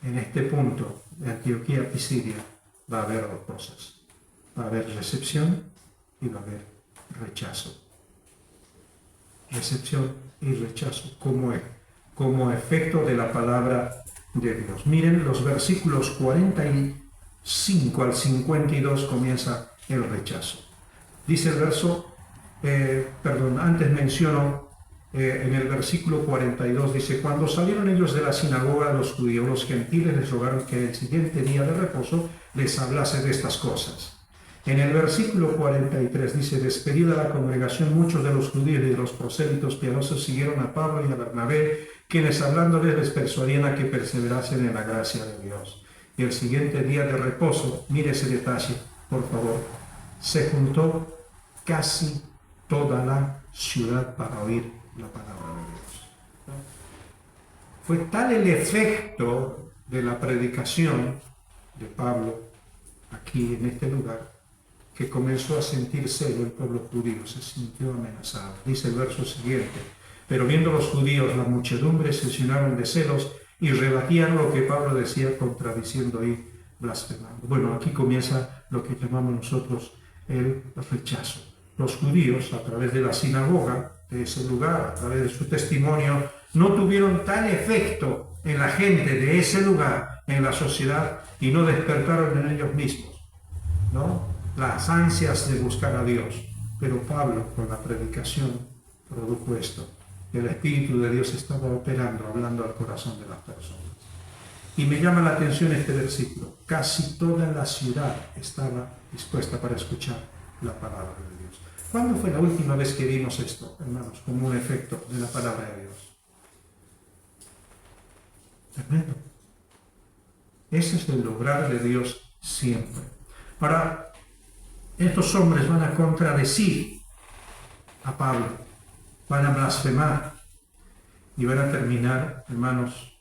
en este punto de Antioquía, Pisidia, va a haber 2 cosas. Va a haber recepción y va a haber rechazo. Recepción y rechazo, como efecto de la palabra de Dios. Miren, los versículos 45 al 52 comienza el rechazo. Dice el verso, antes menciono, en el versículo 42 dice: cuando salieron ellos de la sinagoga, los judíos, los gentiles les rogaron que el siguiente día de reposo les hablase de estas cosas. En el versículo 43 dice: despedida la congregación, muchos de los judíos y de los prosélitos piadosos siguieron a Pablo y a Bernabé, quienes hablándoles les persuadían a que perseverasen en la gracia de Dios. Y el siguiente día de reposo, mire ese detalle, por favor, se juntó casi toda la ciudad para oír la palabra de Dios. Fue tal el efecto de la predicación de Pablo aquí en este lugar, que comenzó a sentir celo el pueblo judío, se sintió amenazado. Dice el verso siguiente: pero viendo los judíos la muchedumbre, se llenaron de celos y rebatían lo que Pablo decía, contradiciendo y blasfemando. Bueno, aquí comienza lo que llamamos nosotros el rechazo. Los judíos, a través de la sinagoga de ese lugar, a través de su testimonio, no tuvieron tal efecto en la gente de ese lugar, en la sociedad, y no despertaron en ellos mismos, ¿no?, las ansias de buscar a Dios. Pero Pablo, con la predicación, produjo esto. El Espíritu de Dios estaba operando, hablando al corazón de las personas. Y me llama la atención este versículo. Casi toda la ciudad estaba dispuesta para escuchar la palabra de Dios. ¿Cuándo fue la última vez que vimos esto, hermanos, como un efecto de la palabra de Dios? Tremendo. Ese es el obrar de Dios siempre. Ahora, estos hombres van a contradecir a Pablo, van a blasfemar y van a terminar, hermanos,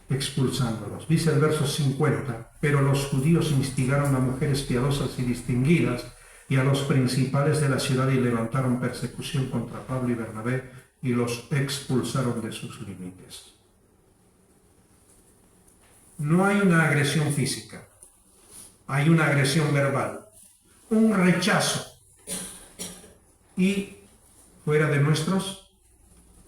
expulsándolos. Dice el verso 50, pero los judíos instigaron a mujeres piadosas y distinguidas y a los principales de la ciudad y levantaron persecución contra Pablo y Bernabé y los expulsaron de sus límites. No hay una agresión física, hay una agresión verbal, un rechazo y fuera de nuestros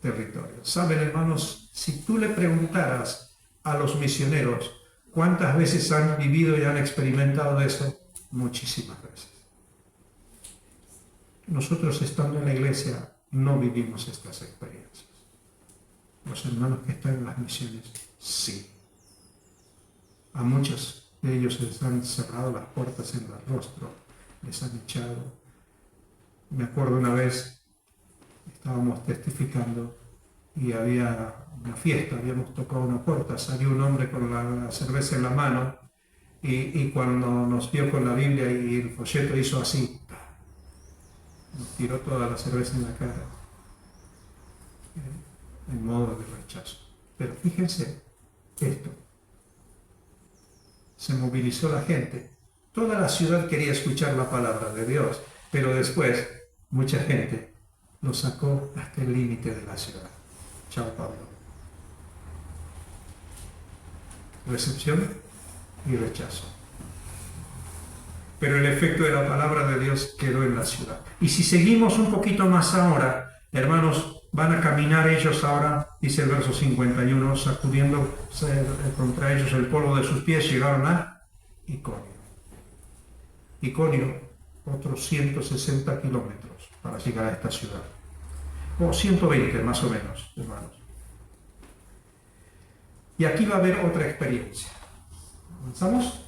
territorios. Saben, hermanos, si tú le preguntaras a los misioneros cuántas veces han vivido y han experimentado eso, muchísimas veces. Nosotros, estando en la iglesia, no vivimos estas experiencias. Los hermanos que están en las misiones, sí. A muchos de ellos les han cerrado las puertas en el rostro, les han echado. Me acuerdo una vez, estábamos testificando y había una fiesta, habíamos tocado una puerta, salió un hombre con la cerveza en la mano y cuando nos vio con la Biblia y el folleto hizo así, nos tiró toda la cerveza en la cara, en modo de rechazo. Pero fíjense esto, se movilizó la gente, toda la ciudad quería escuchar la palabra de Dios, pero después mucha gente lo sacó hasta el límite de la ciudad. Chao, Pablo. Recepción y rechazo. Pero el efecto de la palabra de Dios quedó en la ciudad. Y si seguimos un poquito más ahora, hermanos, van a caminar ellos ahora, dice el verso 51, sacudiendo contra ellos el polvo de sus pies, llegaron a Iconio. Iconio, otros 160 kilómetros para llegar a esta ciudad. O 120 más o menos, hermanos. Y aquí va a haber otra experiencia. ¿Avanzamos?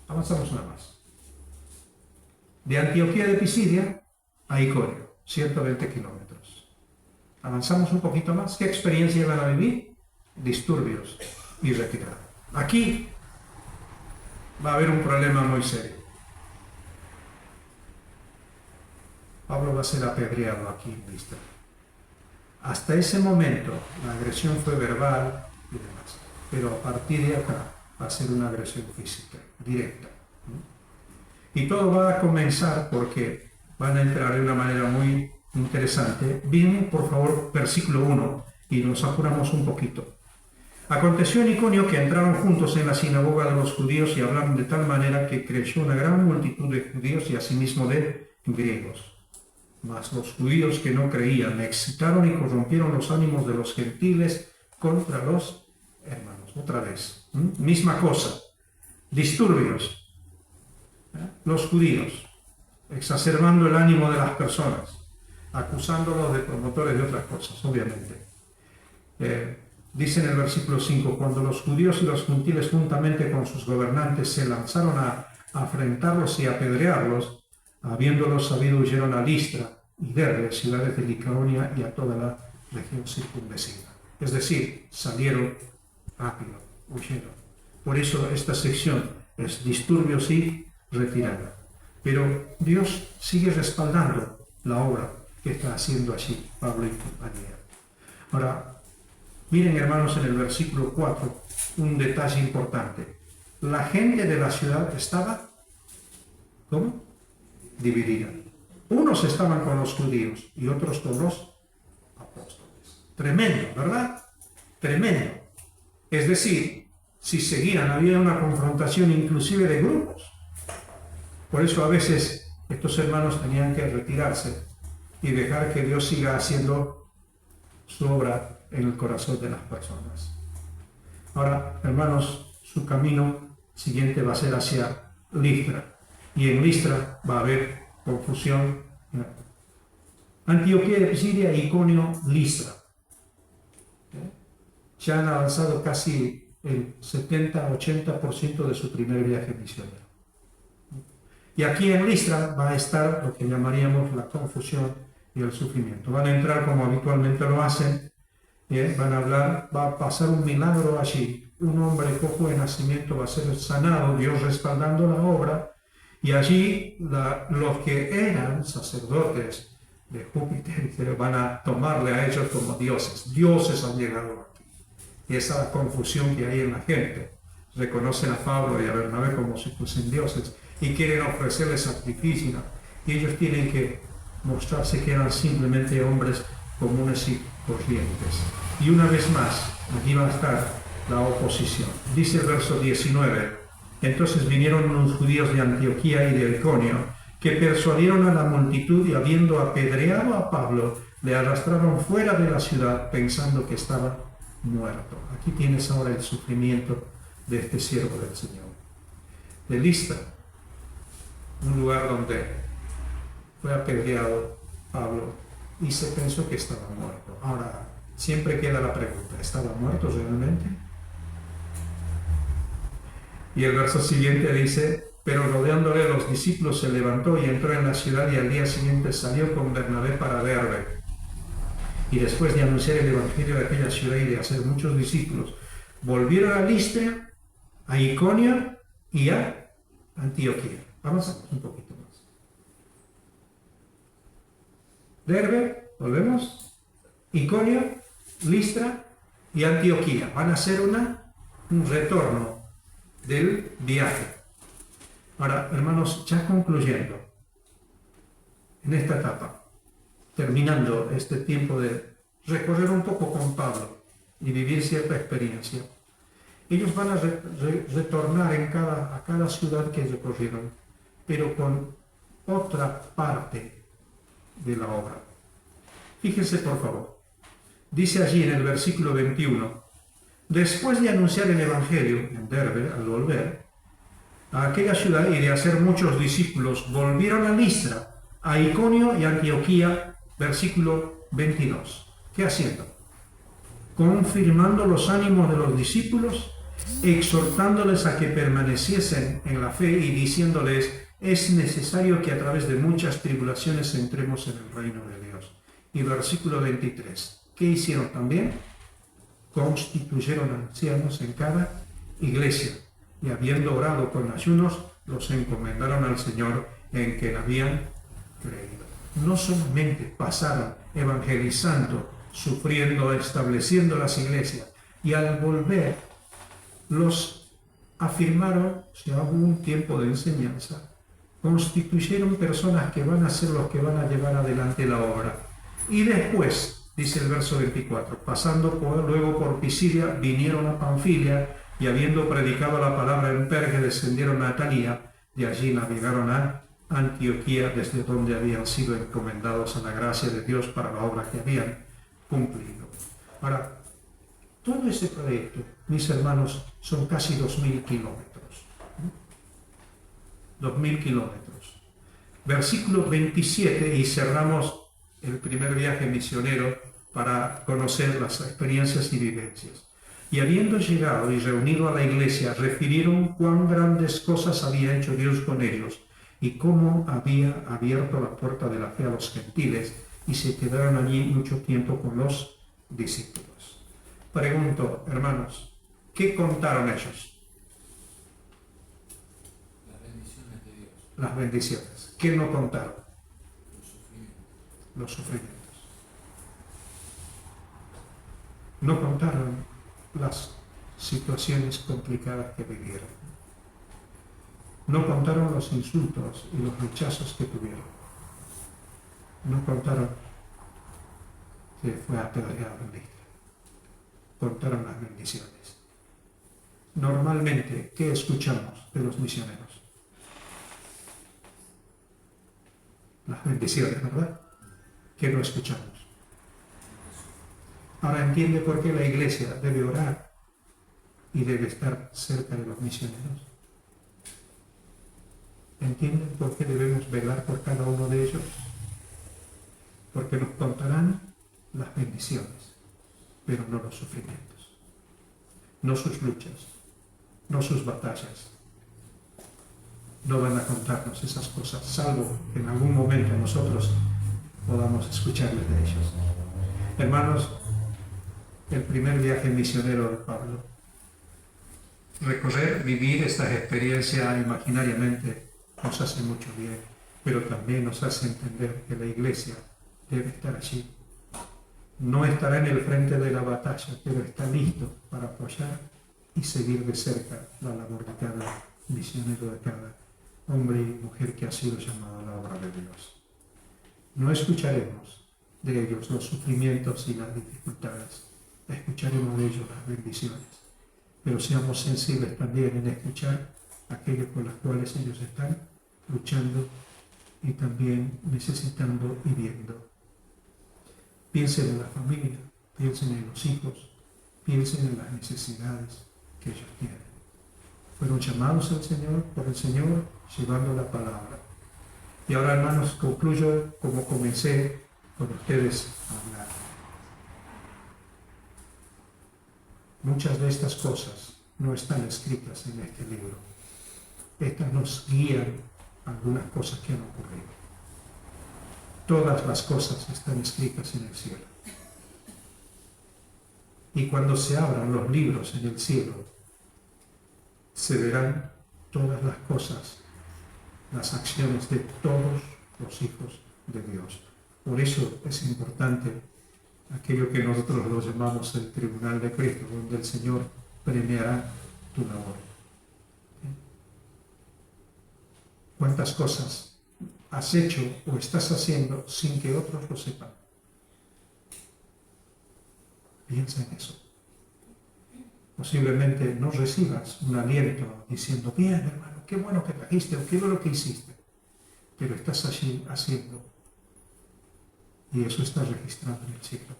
Avanzamos una más. De Antioquía de Pisidia a Iconio, 120 kilómetros. Avanzamos un poquito más. ¿Qué experiencia van a vivir? Disturbios y retirada. Aquí va a haber un problema muy serio. Pablo va a ser apedreado aquí en Listra. Hasta ese momento la agresión fue verbal y demás, pero a partir de acá va a ser una agresión física, directa. Y todo va a comenzar porque van a entrar de una manera muy interesante. Bien, por favor, versículo 1, y nos apuramos un poquito. Aconteció en Iconio que entraron juntos en la sinagoga de los judíos y hablaron de tal manera que creyó una gran multitud de judíos y asimismo de griegos. Mas los judíos que no creían excitaron y corrompieron los ánimos de los gentiles contra los hermanos. Otra vez, misma cosa, disturbios. Los judíos, exacerbando el ánimo de las personas, acusándolos de promotores de otras cosas, obviamente. Dice en el versículo 5, cuando los judíos y los gentiles juntamente con sus gobernantes se lanzaron a afrentarlos y apedrearlos, habiéndolos sabido, huyeron a Listra y Derbe, ciudades de Licaonia y a toda la región circunvecina. Es decir, salieron rápido, huyeron. Por eso esta sección es disturbios y retirada. Pero Dios sigue respaldando la obra que está haciendo allí Pablo y compañía. Ahora, miren, hermanos, en el versículo 4, un detalle importante. la gente de la ciudad estaba, ¿cómo? Dividida. Unos estaban con los judíos y otros con los apóstoles. Tremendo, ¿verdad? Tremendo. Es decir, si seguían, había una confrontación inclusive de grupos. Por eso a veces estos hermanos tenían que retirarse y dejar que Dios siga haciendo su obra en el corazón de las personas. Ahora, hermanos, su camino siguiente va a ser hacia Listra. Y en Listra va a haber confusión. Antioquía de Pisidia, Iconio, Listra. Ya han avanzado casi el 70-80% de su primer viaje misionero. Y aquí en Listra va a estar lo que llamaríamos la confusión y el sufrimiento. Van a entrar como habitualmente lo hacen, van a hablar, va a pasar un milagro allí. Un hombre cojo de nacimiento va a ser sanado, Dios respaldando la obra, y allí los que eran sacerdotes de Júpiter van a tomarle a ellos como dioses. Dioses han llegado aquí. Y esa confusión que hay en la gente. Reconocen a Pablo y a Bernabé como si fuesen dioses y quieren ofrecerles sacrificio. Y ellos tienen que mostrarse que eran simplemente hombres comunes y corrientes. Y una vez más, aquí va a estar la oposición. Dice el verso 19, entonces vinieron los judíos de Antioquía y de Iconio, que persuadieron a la multitud y habiendo apedreado a Pablo, le arrastraron fuera de la ciudad pensando que estaba muerto. Aquí tienes ahora el sufrimiento de este siervo del Señor. De Listra, un lugar donde fue apedreado Pablo y se pensó que estaba muerto. Ahora, siempre queda la pregunta, ¿estaba muerto realmente? Y el verso siguiente dice, pero rodeándole a los discípulos se levantó y entró en la ciudad y al día siguiente salió con Bernabé para Derbe. Y después de anunciar el evangelio de aquella ciudad y de hacer muchos discípulos, volvieron a Listra, a Iconio y a Antioquía. Avanzamos un poquito más. Derbe, volvemos, Iconio, Listra y Antioquía. Van a hacer un retorno del viaje. Ahora, hermanos, ya concluyendo, en esta etapa, terminando este tiempo de recorrer un poco con Pablo y vivir cierta experiencia, ellos van a retornar a cada ciudad que recorrieron, pero con otra parte de la obra. Fíjense, por favor. Dice allí en el versículo 21, después de anunciar el Evangelio en Derbe, al volver a aquella ciudad y de hacer muchos discípulos, volvieron a Listra, a Iconio y Antioquía, versículo 22. ¿Qué haciendo? Confirmando los ánimos de los discípulos, exhortándoles a que permaneciesen en la fe y diciéndoles, es necesario que a través de muchas tribulaciones entremos en el reino de Dios. Y versículo 23. ¿Qué hicieron también? Constituyeron ancianos en cada iglesia y habiendo orado con ayunos, los encomendaron al Señor en quien habían creído. No solamente pasaron evangelizando, sufriendo, estableciendo las iglesias, y al volver los afirmaron, si hubo un tiempo de enseñanza, constituyeron personas que van a ser los que van a llevar adelante la obra. Y después, dice el verso 24, pasando luego por Pisidia, vinieron a Panfilia, y habiendo predicado la palabra en Perge, descendieron a Atalía, y allí navegaron a Antioquía, desde donde habían sido encomendados a la gracia de Dios para la obra que habían cumplido. Ahora, todo ese proyecto, mis hermanos, son casi 2.000 kilómetros. 2.000 kilómetros. Versículo 27, y cerramos el primer viaje misionero para conocer las experiencias y vivencias. Y habiendo llegado y reunido a la iglesia, refirieron cuán grandes cosas había hecho Dios con ellos y cómo había abierto la puerta de la fe a los gentiles, y se quedaron allí mucho tiempo con los discípulos. Pregunto, hermanos, ¿qué contaron ellos? Las bendiciones de Dios. Las bendiciones. ¿Qué no contaron? Los sufrimientos. Los sufrimientos. No contaron las situaciones complicadas que vivieron. No contaron los insultos y los rechazos que tuvieron. No contaron que fue apedreado en Listra. Contaron las bendiciones. Normalmente, ¿qué escuchamos de los misioneros? Las bendiciones, ¿verdad? ¿Qué no escuchamos? Ahora entiende por qué la iglesia debe orar y debe estar cerca de los misioneros. ¿Entienden por qué debemos velar por cada uno de ellos? Porque nos contarán las bendiciones, pero no los sufrimientos, no sus luchas, no sus batallas. No van a contarnos esas cosas, salvo que en algún momento nosotros podamos escucharles de ellos. Hermanos, el primer viaje misionero de Pablo, recorrer, vivir estas experiencias imaginariamente nos hace mucho bien, pero también nos hace entender que la iglesia debe estar allí. No estará en el frente de la batalla, pero está listo para apoyar y seguir de cerca la labor de cada misionero, de cada hombre y mujer que ha sido llamado a la obra de Dios. No escucharemos de ellos los sufrimientos y las dificultades, escucharemos de ellos las bendiciones, pero seamos sensibles también en escuchar aquellos por los cuales ellos están luchando y también necesitando y viendo. Piensen en la familia, piensen en los hijos, piensen en las necesidades que ellos tienen. Fueron llamados al Señor, por el Señor, llevando la palabra. Y ahora, hermanos, concluyo como comencé con ustedes a hablar. Muchas de estas cosas no están escritas en este libro. Estas nos guían a algunas cosas que han ocurrido. Todas las cosas están escritas en el cielo. Y cuando se abran los libros en el cielo, se verán todas las cosas, las acciones de todos los hijos de Dios. Por eso es importante aquello que nosotros lo llamamos el tribunal de Cristo, donde el Señor premiará tu labor. ¿Cuántas cosas has hecho o estás haciendo sin que otros lo sepan? Piensa en eso. Posiblemente no recibas un aliento diciendo, bien hermano, qué bueno que trajiste o qué bueno que hiciste, pero estás allí haciendo y eso está registrado en el cielo.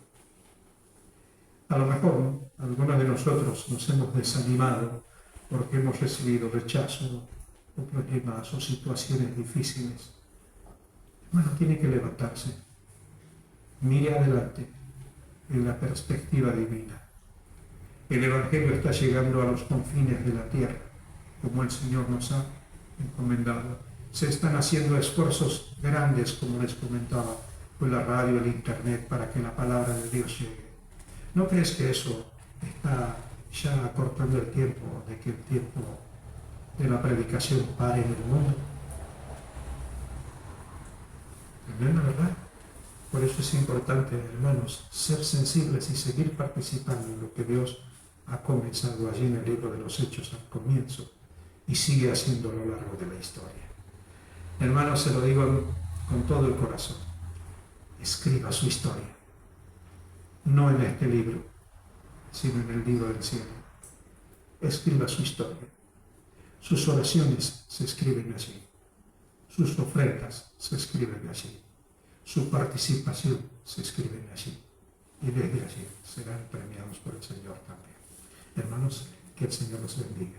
A lo mejor algunos de nosotros nos hemos desanimado porque hemos recibido rechazo o problemas o situaciones difíciles. Hermano, tiene que levantarse. Mire adelante en la perspectiva divina. El Evangelio está llegando a los confines de la tierra, como el Señor nos ha encomendado. Se están haciendo esfuerzos grandes, como les comentaba, por la radio, el internet, para que la palabra de Dios llegue. ¿No crees que eso está ya acortando el tiempo, de que el tiempo de la predicación pare en el mundo? ¿Tremendo, verdad? Por eso es importante, hermanos, ser sensibles y seguir participando en lo que Dios ha comenzado allí en el libro de los Hechos al comienzo y sigue haciendo a lo largo de la historia. Hermanos, se lo digo con todo el corazón. Escriba su historia. No en este libro, sino en el libro del cielo. Escriba su historia. Sus oraciones se escriben allí. Sus ofrendas se escriben allí. Su participación se escribe allí. Y desde allí serán premiados por el Señor también. Hermanos, que el Señor los bendiga.